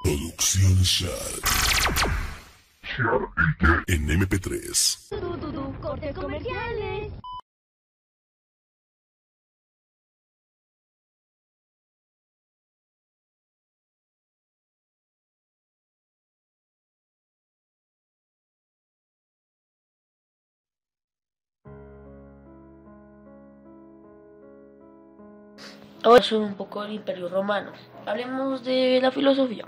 Producción Shark. En MP3. Cortes comerciales. Ahora sobre un poco del Imperio Romano. Hablemos de la filosofía.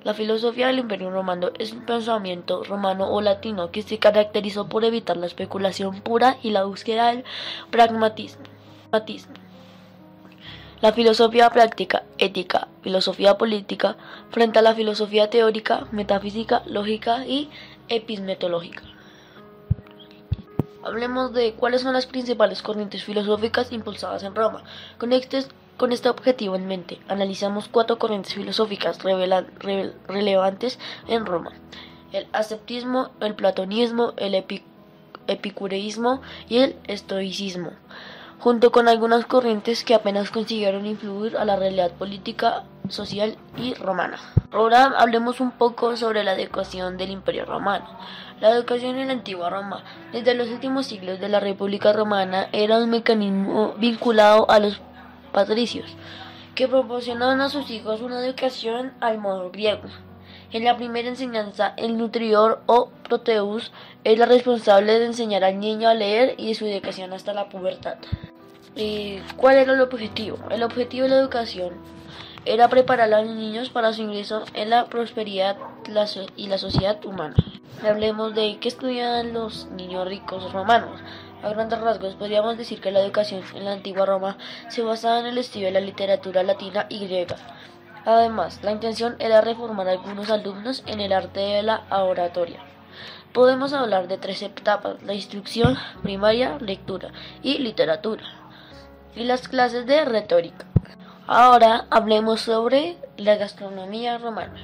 La filosofía del Imperio Romano es un pensamiento romano o latino que se caracterizó por evitar la especulación pura y la búsqueda del pragmatismo. La filosofía práctica, ética, filosofía política, frente a la filosofía teórica, metafísica, lógica y epistemológica. Hablemos de cuáles son las principales corrientes filosóficas impulsadas en Roma. Con este objetivo en mente, analizamos 4 corrientes filosóficas relevantes en Roma: el ascetismo, el platonismo, el epicureísmo y el estoicismo, junto con algunas corrientes que apenas consiguieron influir a la realidad política, social y romana. Ahora hablemos un poco sobre la educación del Imperio Romano. La educación en la antigua Roma, desde los últimos siglos de la República Romana, era un mecanismo vinculado a los patricios, que proporcionaban a sus hijos una educación al modo griego. En la primera enseñanza, el nutrior o proteus era responsable de enseñar al niño a leer y de su educación hasta la pubertad. ¿Cuál era el objetivo? El objetivo de la educación era preparar a los niños para su ingreso en la prosperidad y la sociedad humana. Hablemos de qué estudiaban los niños ricos romanos. A grandes rasgos, podríamos decir que la educación en la antigua Roma se basaba en el estudio de la literatura latina y griega. Además, la intención era reformar a algunos alumnos en el arte de la oratoria. Podemos hablar de 3 etapas: la instrucción primaria, lectura y literatura, y las clases de retórica. Ahora hablemos sobre la gastronomía romana.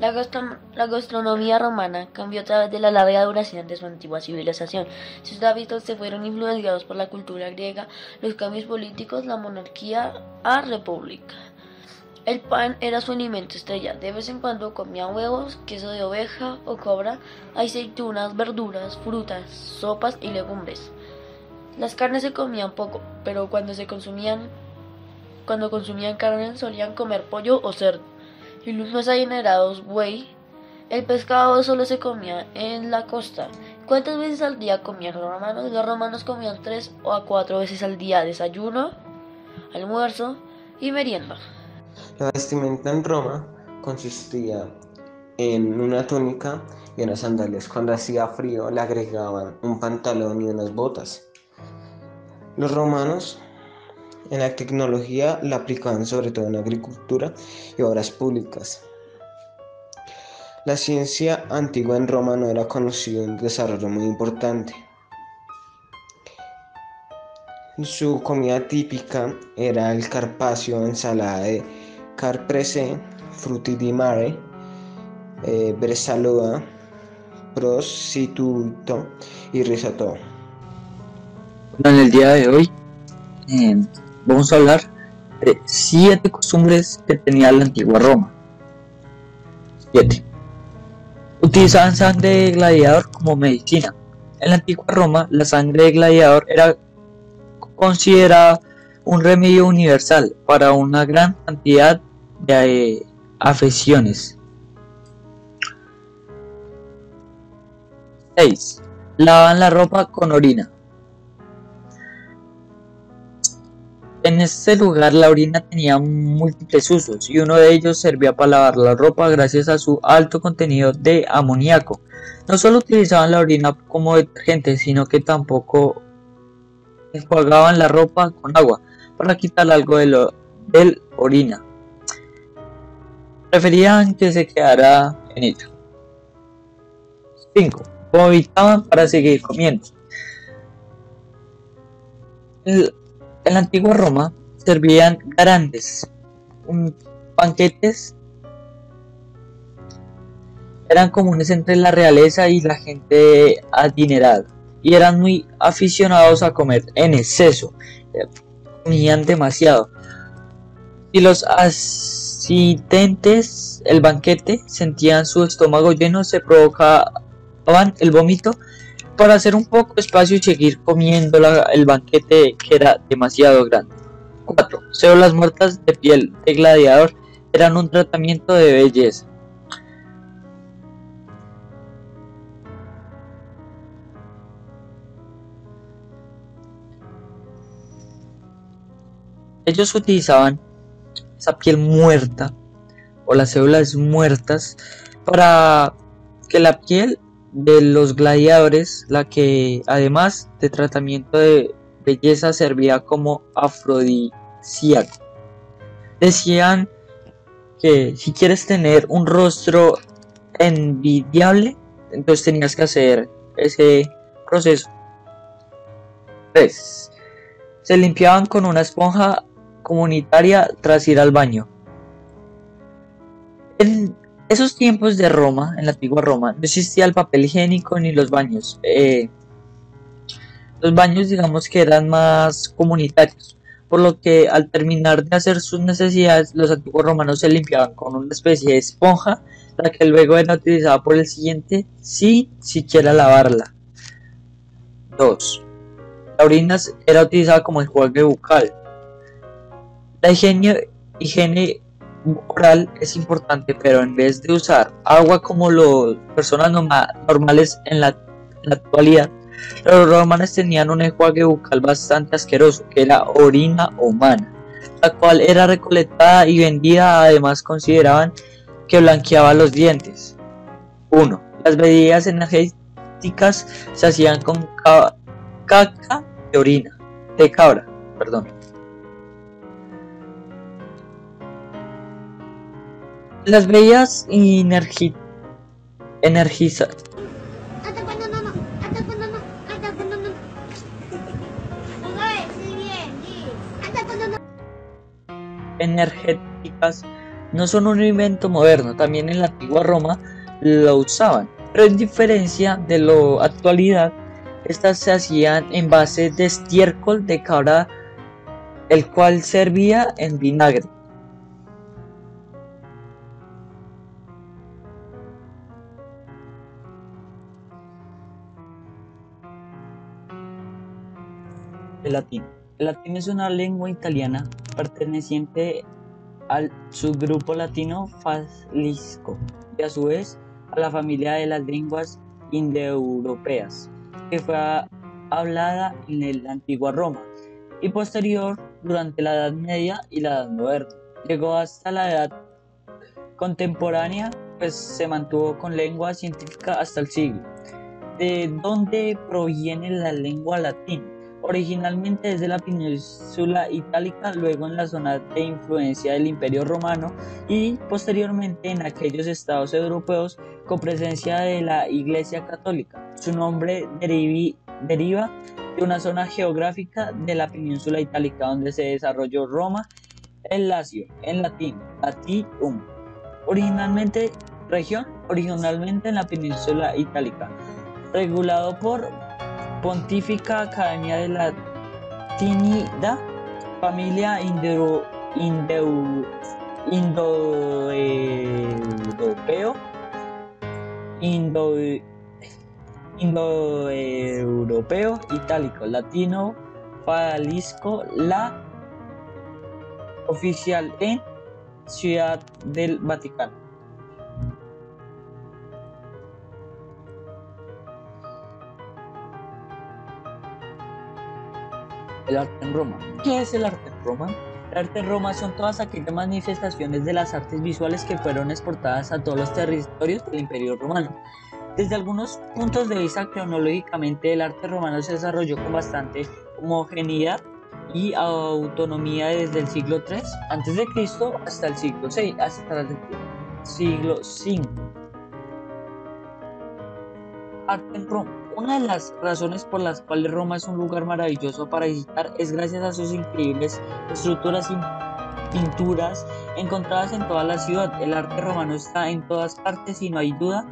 La gastronomía romana cambió a través de la larga duración de su antigua civilización. Sus hábitos se fueron influenciados por la cultura griega, los cambios políticos, la monarquía a república. El pan era su alimento estrella. De vez en cuando comían huevos, queso de oveja o cabra, aceitunas, verduras, frutas, sopas y legumbres. Las carnes se comían poco, pero cuando consumían carne solían comer pollo o cerdo, y los más adinerados buey. El pescado solo se comía en la costa. ¿Cuántas veces al día comían los romanos? Los romanos comían 3 o 4 veces al día: desayuno, almuerzo y merienda. La vestimenta en Roma consistía en una túnica y unas sandalias. Cuando hacía frío le agregaban un pantalón y unas botas. Los romanos en la tecnología la aplicaban sobre todo en agricultura y obras públicas. La ciencia antigua en Roma no era conocida, un desarrollo muy importante. Su comida típica era el carpaccio, ensalada de caprese, frutti di mare, bresaola, prosciutto y risotto. Bueno, en el día de hoy vamos a hablar de 7 costumbres que tenía la antigua Roma. 7. Utilizaban sangre de gladiador como medicina. En la antigua Roma, la sangre de gladiador era considerada un remedio universal para una gran cantidad de afecciones. 6. Lavaban la ropa con orina. En este lugar la orina tenía múltiples usos y uno de ellos servía para lavar la ropa gracias a su alto contenido de amoníaco. No solo utilizaban la orina como detergente, sino que tampoco enjuagaban la ropa con agua para quitar algo del orina. Preferían que se quedara en ella. 5. Vomitaban para seguir comiendo. En la antigua Roma servían garantes, banquetes eran comunes entre la realeza y la gente adinerada, y eran muy aficionados a comer en exceso, comían demasiado. Si los asistentes el banquete sentían su estómago lleno, se provocaban el vómito para hacer un poco de espacio y seguir comiendo el banquete que era demasiado grande. 4. Células muertas de piel de gladiador eran un tratamiento de belleza. Ellos utilizaban esa piel muerta o las células muertas para que la piel de los gladiadores, la que además de tratamiento de belleza servía como afrodisíaco. Decían que si quieres tener un rostro envidiable, entonces tenías que hacer ese proceso. 3. Se limpiaban con una esponja comunitaria tras ir al baño. En esos tiempos de Roma, en la antigua Roma, no existía el papel higiénico ni los baños. Los baños, digamos que eran más comunitarios, por lo que al terminar de hacer sus necesidades, los antiguos romanos se limpiaban con una especie de esponja, la que luego era utilizada por el siguiente sin siquiera lavarla. 2. La orina era utilizada como enjuague bucal. La higiene oral es importante, pero en vez de usar agua como las personas normales en la actualidad, los romanos tenían un enjuague bucal bastante asqueroso, que era orina humana, la cual era recolectada y vendida. Además consideraban que blanqueaba los dientes. 1. Las bebidas energéticas se hacían con caca de cabra. Las bebidas energéticas no son un invento moderno, también en la antigua Roma lo usaban, pero en diferencia de la actualidad, estas se hacían en base de estiércol de cabra, el cual servía en vinagre. El latín. El latín es una lengua italiana perteneciente al subgrupo latino falisco y a su vez a la familia de las lenguas indoeuropeas, que fue hablada en la antigua Roma y posterior durante la Edad Media y la Edad Moderna. Llegó hasta la Edad Contemporánea, pues se mantuvo con lengua científica hasta el siglo. ¿De dónde proviene la lengua latín? Originalmente desde la península itálica, luego en la zona de influencia del Imperio Romano y posteriormente en aquellos estados europeos con presencia de la Iglesia Católica. Su nombre deriva de una zona geográfica de la península itálica donde se desarrolló Roma, el Lacio, en latín, Latium. Originalmente en la península itálica, regulado por Pontificia Academia de Latinidad, familia indoeuropeo itálico, latino falisco, la oficial en Ciudad del Vaticano. El arte en Roma. ¿Qué es el arte en Roma? El arte en Roma son todas aquellas manifestaciones de las artes visuales que fueron exportadas a todos los territorios del Imperio Romano. Desde algunos puntos de vista cronológicamente, el arte romano se desarrolló con bastante homogeneidad y autonomía desde el siglo III a.C. hasta el siglo VI, hasta el siglo V. Arte en Roma. Una de las razones por las cuales Roma es un lugar maravilloso para visitar es gracias a sus increíbles estructuras y pinturas encontradas en toda la ciudad. El arte romano está en todas partes y no hay duda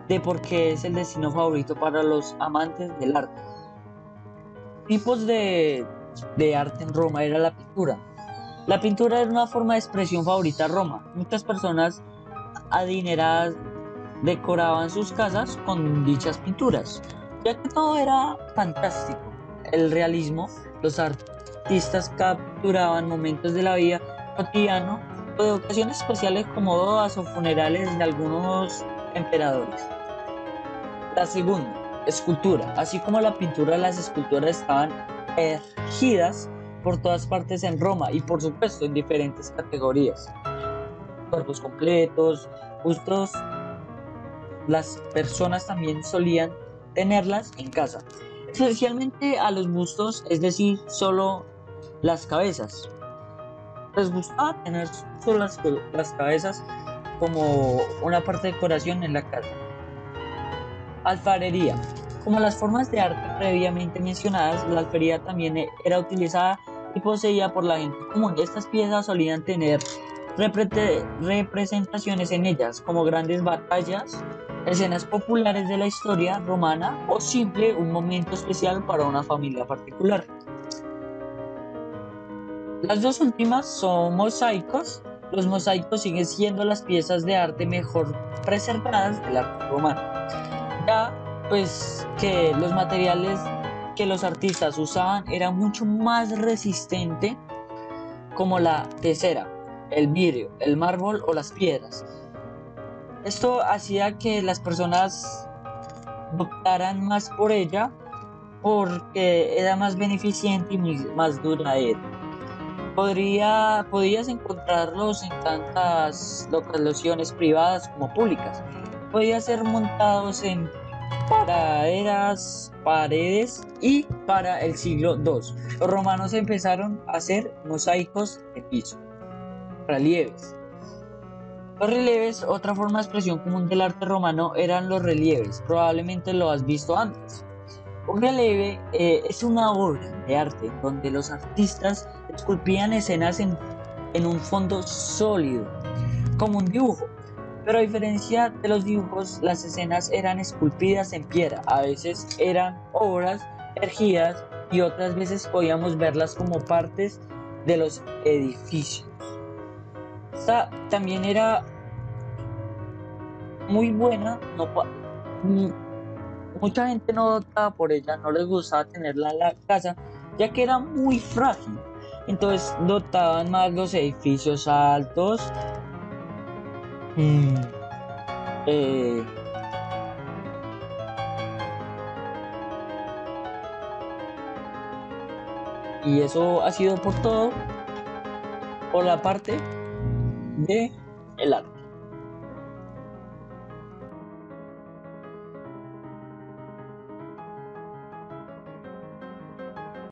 de por qué es el destino favorito para los amantes del arte. Tipos de arte en Roma era la pintura. La pintura era una forma de expresión favorita en Roma. Muchas personas adineradas decoraban sus casas con dichas pinturas, ya que todo era fantástico. El realismo, los artistas capturaban momentos de la vida cotidiana o de ocasiones especiales como bodas o funerales de algunos emperadores. La segunda, escultura. Así como la pintura, las esculturas estaban erigidas por todas partes en Roma y por supuesto en diferentes categorías. Cuerpos completos, bustos. Las personas también solían tenerlas en casa, especialmente a los bustos, es decir, solo las cabezas. Les gustaba tener solo las cabezas como una parte de decoración en la casa. Alfarería. Como las formas de arte previamente mencionadas, la alfarería también era utilizada y poseída por la gente común. Estas piezas solían tener representaciones en ellas, como grandes batallas, escenas populares de la historia romana o simple un momento especial para una familia particular. Las dos últimas son mosaicos. Los mosaicos siguen siendo las piezas de arte mejor preservadas del arte romano, ya pues que los materiales que los artistas usaban eran mucho más resistentes, como la cera, el vidrio, el mármol o las piedras. Esto hacía que las personas optaran más por ella porque era más beneficiente y más duradera. Podías encontrarlos en tantas locaciones privadas como públicas. Podían ser montados en paredes y para el siglo II. Los romanos empezaron a hacer mosaicos de piso. Relieves. Los relieves, otra forma de expresión común del arte romano, eran los relieves. Probablemente lo has visto antes. Un relieve es una obra de arte donde los artistas esculpían escenas en un fondo sólido, como un dibujo. Pero a diferencia de los dibujos, las escenas eran esculpidas en piedra. A veces eran obras erigidas y otras veces podíamos verlas como partes de los edificios. Esta también era muy buena, mucha gente no optaba por ella, no les gustaba tenerla en la casa, ya que era muy frágil. Entonces dotaban más los edificios altos. Y eso ha sido por todo, por la parte de el arte.